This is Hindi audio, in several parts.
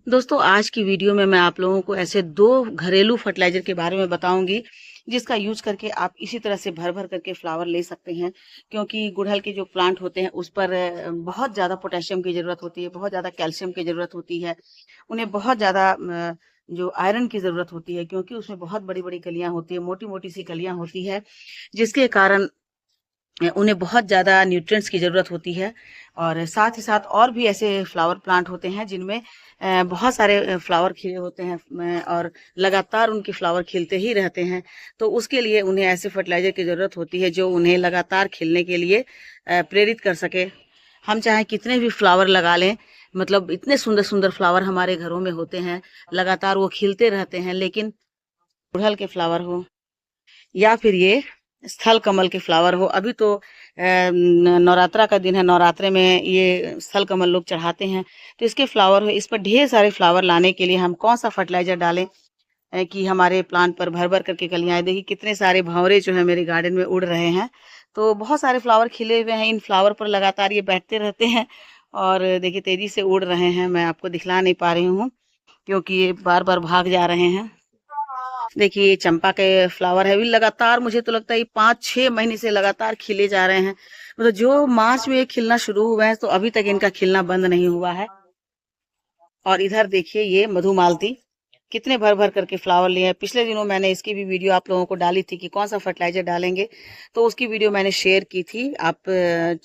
दोस्तों आज की वीडियो में मैं आप लोगों को ऐसे दो घरेलू फर्टिलाइजर के बारे में बताऊंगी जिसका यूज करके आप इसी तरह से भर भर करके फ्लावर ले सकते हैं। क्योंकि गुड़हल के जो प्लांट होते हैं उस पर बहुत ज़्यादा पोटेशियम की ज़रूरत होती है, बहुत ज़्यादा कैल्शियम की ज़रूरत होती है, उन्हें बहुत ज़्यादा जो आयरन की ज़रूरत होती है, क्योंकि उसमें बहुत बड़ी बड़ी कलियां होती है, मोटी मोटी सी कलियां होती है, जिसके कारण उन्हें बहुत ज़्यादा न्यूट्रिएंट्स की ज़रूरत होती है। और साथ ही साथ और भी ऐसे फ्लावर प्लांट होते हैं जिनमें बहुत सारे फ्लावर खिले होते हैं और लगातार उनके फ्लावर खिलते ही रहते हैं। तो उसके लिए उन्हें ऐसे फर्टिलाइजर की ज़रूरत होती है जो उन्हें लगातार खिलने के लिए प्रेरित कर सके। हम चाहे कितने भी फ्लावर लगा लें, मतलब इतने सुंदर सुंदर फ्लावर हमारे घरों में होते हैं, लगातार वो खिलते रहते हैं, लेकिन गुड़हल के फ्लावर हो या फिर ये स्थल कमल के फ्लावर हो। अभी तो नवरात्रा का दिन है, नवरात्रे में ये स्थल कमल लोग चढ़ाते हैं, तो इसके फ्लावर हो, इस पर ढेर सारे फ्लावर लाने के लिए हम कौन सा फर्टिलाइजर डालें कि हमारे प्लांट पर भर भर करके कलियां आए। देखिए कितने सारे भंवरे जो है मेरे गार्डन में उड़ रहे हैं, तो बहुत सारे फ्लावर खिले हुए हैं। इन फ्लावर पर लगातार ये बैठते रहते हैं और देखिए तेजी से उड़ रहे हैं। मैं आपको दिखला नहीं पा रही हूँ क्योंकि ये बार बार भाग जा रहे हैं। देखिए ये चंपा के फ्लावर है, भी लगातार मुझे तो लगता है ये 5-6 महीने से लगातार खिले जा रहे हैं। मतलब जो मार्च में ये खिलना शुरू हुआ है तो अभी तक इनका खिलना बंद नहीं हुआ है। और इधर देखिए ये मधुमालती कितने भर भर करके फ्लावर लिए हैं। पिछले दिनों मैंने इसकी भी वीडियो आप लोगों को डाली थी कि कौन सा फर्टिलाइजर डालेंगे, तो उसकी वीडियो मैंने शेयर की थी। आप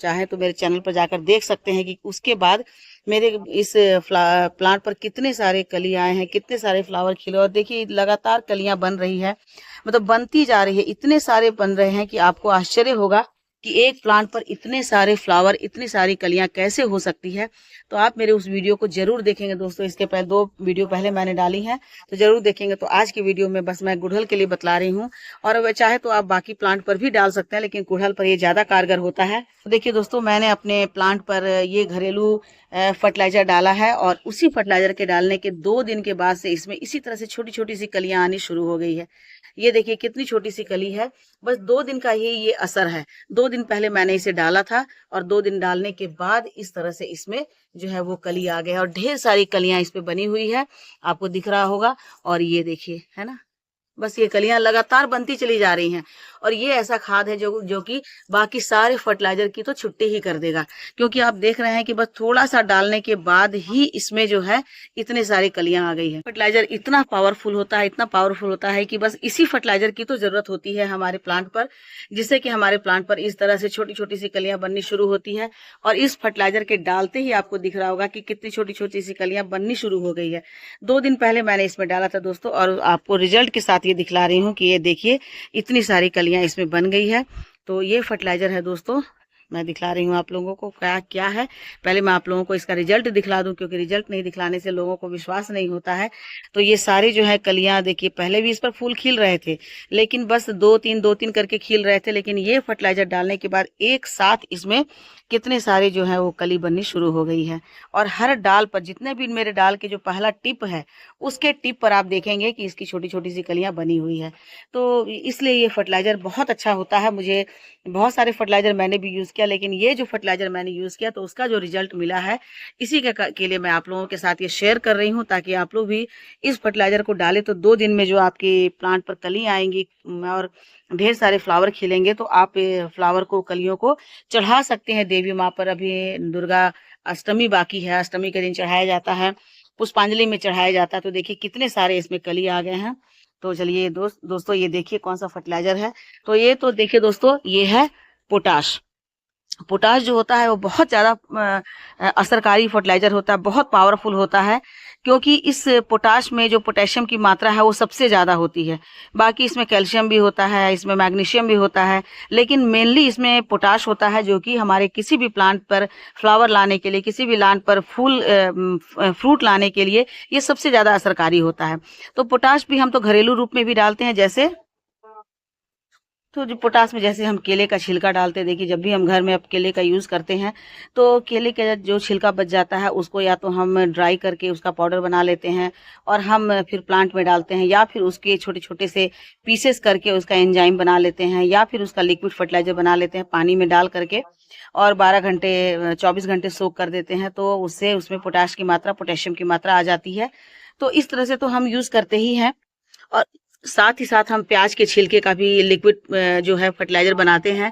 चाहे तो मेरे चैनल पर जाकर देख सकते हैं कि उसके बाद मेरे इस प्लांट पर कितने सारे कली आए हैं, कितने सारे फ्लावर खिले। और देखिए लगातार कलियां बन रही है, मतलब बनती जा रही है, इतने सारे बन रहे हैं कि आपको आश्चर्य होगा कि एक प्लांट पर इतने सारे फ्लावर, इतनी सारी कलियां कैसे हो सकती है। तो आप मेरे उस वीडियो को जरूर देखेंगे दोस्तों। इसके पहले 2 वीडियो पहले मैंने डाली हैं, तो जरूर देखेंगे। तो आज की वीडियो में बस मैं गुड़हल के लिए बतला रही हूँ, और अगर चाहे तो आप बाकी प्लांट पर भी डाल सकते हैं, लेकिन गुड़हल पर ये ज्यादा कारगर होता है। तो देखिए दोस्तों, मैंने अपने प्लांट पर ये घरेलू फर्टिलाइजर डाला है, और उसी फर्टिलाइजर के डालने के 2 दिन के बाद से इसमें इसी तरह से छोटी छोटी सी कलियां आनी शुरू हो गई है। ये देखिए कितनी छोटी सी कली है, बस 2 दिन का ही ये असर है। 2 दिन पहले मैंने इसे डाला था, और 2 दिन डालने के बाद इस तरह से इसमें जो है वो कली आ गया, और ढेर सारी कलियां इस पे बनी हुई है, आपको दिख रहा होगा। और ये देखिए, है ना, बस ये कलियां लगातार बनती चली जा रही हैं। और ये ऐसा खाद है जो कि बाकी सारे फर्टिलाइजर की तो छुट्टी ही कर देगा, क्योंकि आप देख रहे हैं कि बस थोड़ा सा डालने के बाद ही इसमें जो है इतने सारी कलियां आ गई है। फर्टिलाइजर इतना पावरफुल होता है, इतना पावरफुल होता है कि बस इसी फर्टिलाइजर की तो जरूरत होती है हमारे प्लांट पर, जिससे कि हमारे प्लांट पर इस तरह से छोटी छोटी सी कलियां बननी शुरू होती है। और इस फर्टिलाइजर के डालते ही आपको दिख रहा होगा कि कितनी छोटी छोटी सी कलियां बननी शुरू हो गई है। 2 दिन पहले मैंने इसमें डाला था दोस्तों, और आपको रिजल्ट के साथ ये दिखला रही हूँ कि ये देखिए इतनी सारी कलियां इसमें बन गई है। तो ये फर्टिलाइजर है दोस्तों, मैं दिखला रही हूँ आप लोगों को क्या क्या है। पहले मैं आप लोगों को इसका रिजल्ट दिखला दूं, क्योंकि रिजल्ट नहीं दिखलाने से लोगों को विश्वास नहीं होता है। तो ये सारी जो है कलियां देखिए, पहले भी इस पर फूल खिल रहे थे, लेकिन बस 2-3 करके खिल रहे थे, लेकिन ये फर्टिलाइजर डालने के बाद एक साथ इसमें कितने सारे जो है वो कली बननी शुरू हो गई है। और हर डाल पर, जितने भी मेरे डाल के जो पहला टिप है उसके टिप पर आप देखेंगे कि इसकी छोटी छोटी सी कलियां बनी हुई है। तो इसलिए ये फर्टिलाइजर बहुत अच्छा होता है। मुझे बहुत सारे फर्टिलाइजर मैंने भी यूज किया, लेकिन ये जो फर्टिलाइजर मैंने यूज किया तो उसका जो रिजल्ट मिला है, इसी के लिए मैं आप लोगों के साथ ये शेयर कर रही हूँ, ताकि आप लोग भी इस फर्टिलाइजर को डालें तो 2 दिन में जो आपके प्लांट पर कली आएंगी और ढेर सारे फ्लावर खिलेंगे, तो आप फ्लावर को, कलियों को चढ़ा सकते हैं देवी माँ पर। अभी दुर्गा अष्टमी बाकी है, अष्टमी के दिन चढ़ाया जाता है, पुष्पांजलि में चढ़ाया जाता है। तो देखिए कितने सारे इसमें कली आ गए हैं। तो चलिए दोस्तों ये देखिए कौन सा फर्टिलाइजर है। तो ये तो देखिए दोस्तों, ये है पोटाश। पोटाश जो होता है वो बहुत ज्यादा असरकारी फर्टिलाइजर होता है, बहुत पावरफुल होता है, क्योंकि इस पोटाश में जो पोटेशियम की मात्रा है वो सबसे ज्यादा होती है। बाकी इसमें कैल्शियम भी होता है, इसमें मैग्नीशियम भी होता है, लेकिन मेनली इसमें पोटाश होता है, जो कि हमारे किसी भी प्लांट पर फ्लावर लाने के लिए, किसी भी प्लांट पर फूल फ्रूट लाने के लिए ये सबसे ज्यादा असरकारी होता है। तो पोटाश भी हम तो घरेलू रूप में भी डालते हैं, जैसे तो जो पोटास में जैसे हम केले का छिलका डालते हैं, देखिए जब भी हम घर में अब केले का यूज़ करते हैं तो केले का जो छिलका बच जाता है उसको या तो हम ड्राई करके उसका पाउडर बना लेते हैं और हम फिर प्लांट में डालते हैं, या फिर उसके छोटे छोटे से पीसेस करके उसका एंजाइम बना लेते हैं, या फिर उसका लिक्विड फर्टिलाइजर बना लेते हैं पानी में डाल करके और 12 घंटे 24 घंटे सोक कर देते हैं। तो उससे उसमें पोटाश की मात्रा, पोटेशियम की मात्रा आ जाती है। तो इस तरह से तो हम यूज़ करते ही हैं। और साथ ही साथ हम प्याज के छिलके का भी लिक्विड जो है फर्टिलाइजर बनाते हैं।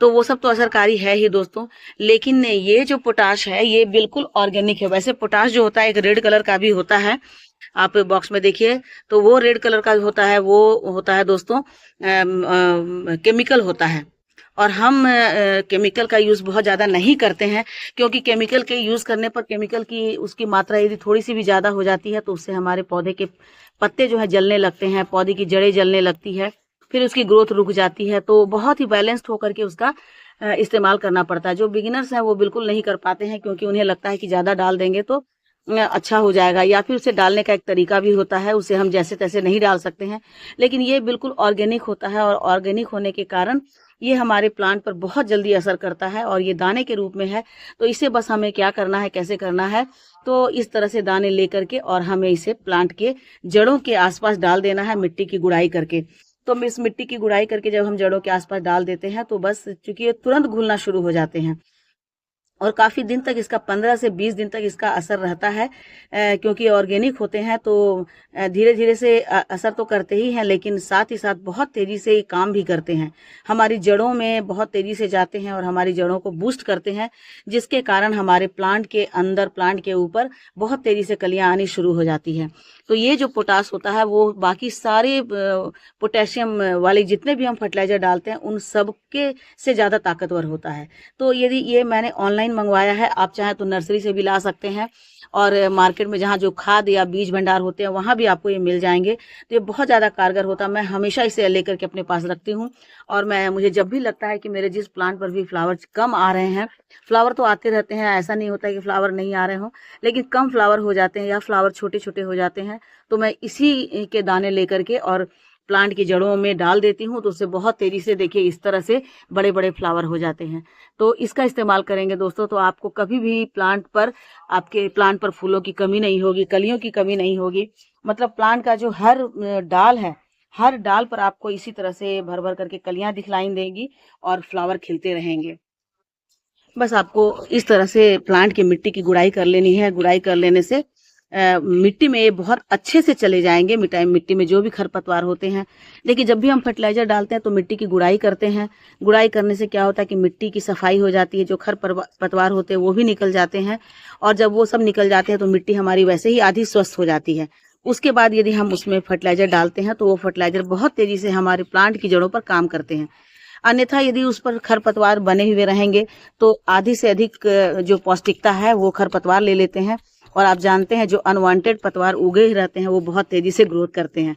तो वो सब तो असरकारी है ही दोस्तों, लेकिन ये जो पोटाश है ये बिल्कुल ऑर्गेनिक है। वैसे पोटाश जो होता है एक रेड कलर का भी होता है, आप बॉक्स में देखिए तो वो रेड कलर का होता है, वो होता है दोस्तों केमिकल होता है। और हम केमिकल का यूज़ बहुत ज़्यादा नहीं करते हैं, क्योंकि केमिकल के यूज़ करने पर केमिकल की उसकी मात्रा यदि थोड़ी सी भी ज़्यादा हो जाती है तो उससे हमारे पौधे के पत्ते जो है जलने लगते हैं, पौधे की जड़ें जलने लगती है, फिर उसकी ग्रोथ रुक जाती है। तो बहुत ही बैलेंस्ड होकर के उसका इस्तेमाल करना पड़ता है। जो बिगिनर्स हैं वो बिल्कुल नहीं कर पाते हैं, क्योंकि उन्हें लगता है कि ज़्यादा डाल देंगे तो अच्छा हो जाएगा, या फिर उसे डालने का एक तरीका भी होता है, उसे हम जैसे तैसे नहीं डाल सकते हैं। लेकिन ये बिल्कुल ऑर्गेनिक होता है और ऑर्गेनिक होने के कारण ये हमारे प्लांट पर बहुत जल्दी असर करता है और ये दाने के रूप में है। तो इसे बस हमें क्या करना है, कैसे करना है, तो इस तरह से दाने लेकर के और हमें इसे प्लांट के जड़ों के आसपास डाल देना है मिट्टी की गुड़ाई करके। तो इस मिट्टी की गुड़ाई करके जब हम जड़ों के आसपास डाल देते हैं तो बस चूंकि ये तुरंत घुलना शुरू हो जाते हैं और काफ़ी दिन तक इसका 15 से 20 दिन तक इसका असर रहता है, क्योंकि ऑर्गेनिक होते हैं तो धीरे धीरे से असर तो करते ही हैं, लेकिन साथ ही साथ बहुत तेज़ी से ये काम भी करते हैं, हमारी जड़ों में बहुत तेज़ी से जाते हैं और हमारी जड़ों को बूस्ट करते हैं, जिसके कारण हमारे प्लांट के अंदर, प्लांट के ऊपर बहुत तेज़ी से कलियाँ आनी शुरू हो जाती है। तो ये जो पोटास होता है वो बाकी सारे पोटेशियम वाले जितने भी हम फर्टिलाइजर डालते हैं उन सब के से ज़्यादा ताकतवर होता है। तो यदि ये मैंने ऑनलाइन मंगवाया है, आप चाहें तो नर्सरी से भी ला सकते हैं और मार्केट में जहाँ जो खाद या बीज भंडार होते हैं वहाँ भी आपको ये मिल जाएंगे। तो ये बहुत ज़्यादा कारगर होता है। मैं हमेशा इसे लेकर के अपने पास रखती हूँ और मुझे जब भी लगता है कि मेरे जिस प्लांट पर भी फ्लावर कम आ रहे हैं, फ्लावर तो आते रहते हैं, ऐसा नहीं होता कि फ्लावर नहीं आ रहे हों, लेकिन कम फ्लावर हो जाते हैं या फ्लावर छोटे छोटे हो जाते हैं, तो मैं इसी के दाने लेकर के और प्लांट की जड़ों में डाल देती हूँ। तो उससे बहुत तेज़ी से देखिए इस तरह से बड़े बड़े फ्लावर हो जाते हैं। तो इसका इस्तेमाल करेंगे दोस्तों तो आपको कभी भी आपके प्लांट पर फूलों की कमी नहीं होगी, कलियों की कमी नहीं होगी। मतलब प्लांट का जो हर डाल है, हर डाल पर आपको इसी तरह से भर भर करके कलियां दिखलाई देंगी और फ्लावर खिलते रहेंगे। बस आपको इस तरह से प्लांट की मिट्टी की गुड़ाई कर लेनी है। गुड़ाई कर लेने से मिट्टी में ये बहुत अच्छे से चले जाएंगे, मिट्टी में जो भी खरपतवार होते हैं। देखिए जब भी हम फर्टिलाइजर डालते हैं तो मिट्टी की गुड़ाई करते हैं। गुड़ाई करने से क्या होता है कि मिट्टी की सफाई हो जाती है, जो खरपतवार होते हैं वो भी निकल जाते हैं और जब वो सब निकल जाते हैं तो मिट्टी हमारी वैसे ही आधी स्वस्थ हो जाती है। उसके बाद यदि हम उसमें फर्टिलाइजर डालते हैं तो वो फर्टिलाइजर बहुत तेजी से हमारे प्लांट की जड़ों पर काम करते हैं। अन्यथा यदि उस पर खरपतवार बने हुए रहेंगे तो आधी से अधिक जो पौष्टिकता है वो खरपतवार ले लेते हैं। और आप जानते हैं जो अनवांटेड पतवार उगे ही रहते हैं वो बहुत तेजी से ग्रोथ करते हैं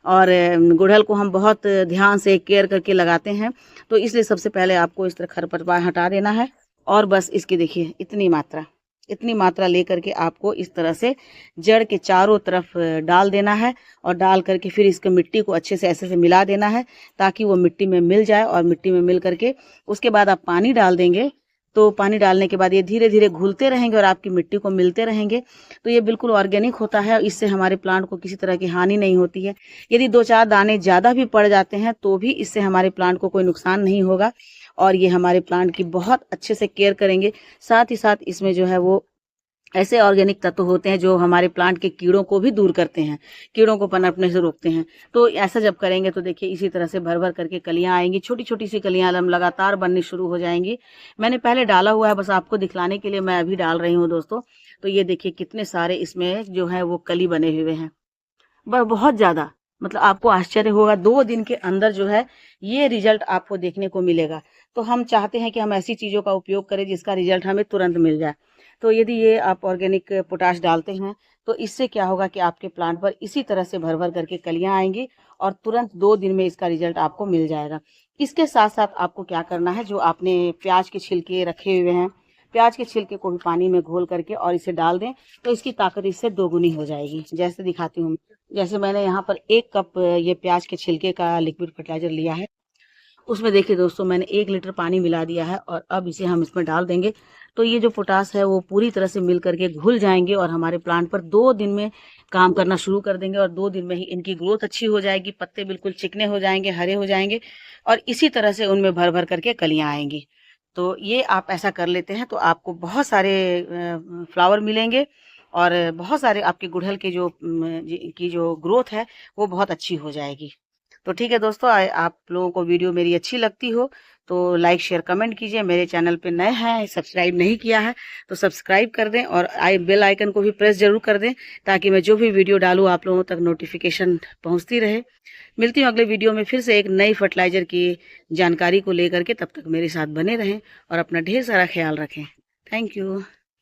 और गुड़हल को हम बहुत ध्यान से केयर करके लगाते हैं। तो इसलिए सबसे पहले आपको इस तरह खरपतवार हटा देना है और बस इसकी देखिए इतनी मात्रा लेकर के आपको इस तरह से जड़ के चारों तरफ डाल देना है और डाल करके फिर इसके मिट्टी को अच्छे से ऐसे से मिला देना है ताकि वो मिट्टी में मिल जाए। और मिट्टी में मिल करके उसके बाद आप पानी डाल देंगे। तो पानी डालने के बाद ये धीरे धीरे घुलते रहेंगे और आपकी मिट्टी को मिलते रहेंगे। तो ये बिल्कुल ऑर्गेनिक होता है, इससे हमारे प्लांट को किसी तरह की हानि नहीं होती है। यदि 2-4 दाने ज़्यादा भी पड़ जाते हैं तो भी इससे हमारे प्लांट को कोई नुकसान नहीं होगा और ये हमारे प्लांट की बहुत अच्छे से केयर करेंगे। साथ ही साथ इसमें जो है वो ऐसे ऑर्गेनिक तत्व होते हैं जो हमारे प्लांट के कीड़ों को भी दूर करते हैं, कीड़ों को पनपने से रोकते हैं। तो ऐसा जब करेंगे तो देखिए इसी तरह से भर भर करके कलियां आएंगी, छोटी छोटी सी कलियां लगातार बननी शुरू हो जाएंगी। मैंने पहले डाला हुआ है, बस आपको दिखलाने के लिए मैं अभी डाल रही हूँ दोस्तों। तो ये देखिए कितने सारे इसमें जो है वो कली बने हुए हैं, बहुत ज़्यादा। मतलब आपको आश्चर्य होगा, 2 दिन के अंदर जो है ये रिजल्ट आपको देखने को मिलेगा। तो हम चाहते हैं कि हम ऐसी चीज़ों का उपयोग करें जिसका रिजल्ट हमें तुरंत मिल जाए। तो यदि ये आप ऑर्गेनिक पोटाश डालते हैं तो इससे क्या होगा कि आपके प्लांट पर इसी तरह से भर भर करके कलियां आएंगी और तुरंत 2 दिन में इसका रिजल्ट आपको मिल जाएगा। इसके साथ साथ आपको क्या करना है, जो आपने प्याज के छिलके रखे हुए हैं, प्याज के छिलके को भी पानी में घोल करके और इसे डाल दें तो इसकी ताकत इससे 2 गुनी हो जाएगी। जैसे दिखाती हूँ, जैसे मैंने यहाँ पर 1 कप ये प्याज के छिलके का लिक्विड फर्टिलाइजर लिया है उसमें देखिए दोस्तों मैंने 1 लीटर पानी मिला दिया है और अब इसे हम इसमें डाल देंगे। तो ये जो पोटास है वो पूरी तरह से मिल करके घुल जाएंगे और हमारे प्लांट पर 2 दिन में काम करना शुरू कर देंगे और 2 दिन में ही इनकी ग्रोथ अच्छी हो जाएगी, पत्ते बिल्कुल चिकने हो जाएंगे, हरे हो जाएंगे और इसी तरह से उनमें भर भर करके कलियां आएंगी। तो ये आप ऐसा कर लेते हैं तो आपको बहुत सारे फ्लावर मिलेंगे और बहुत सारे आपके गुड़हल के की जो ग्रोथ है वो बहुत अच्छी हो जाएगी। तो ठीक है दोस्तों, आप लोगों को वीडियो मेरी अच्छी लगती हो तो लाइक शेयर कमेंट कीजिए। मेरे चैनल पे नए हैं, सब्सक्राइब नहीं किया है तो सब्सक्राइब कर दें और बेल आइकन को भी प्रेस जरूर कर दें ताकि मैं जो भी वीडियो डालूं आप लोगों तक नोटिफिकेशन पहुंचती रहे। मिलती हूँ अगले वीडियो में फिर से एक नई फर्टिलाइजर की जानकारी को लेकर के। तब तक मेरे साथ बने रहें और अपना ढेर सारा ख्याल रखें। Thank you.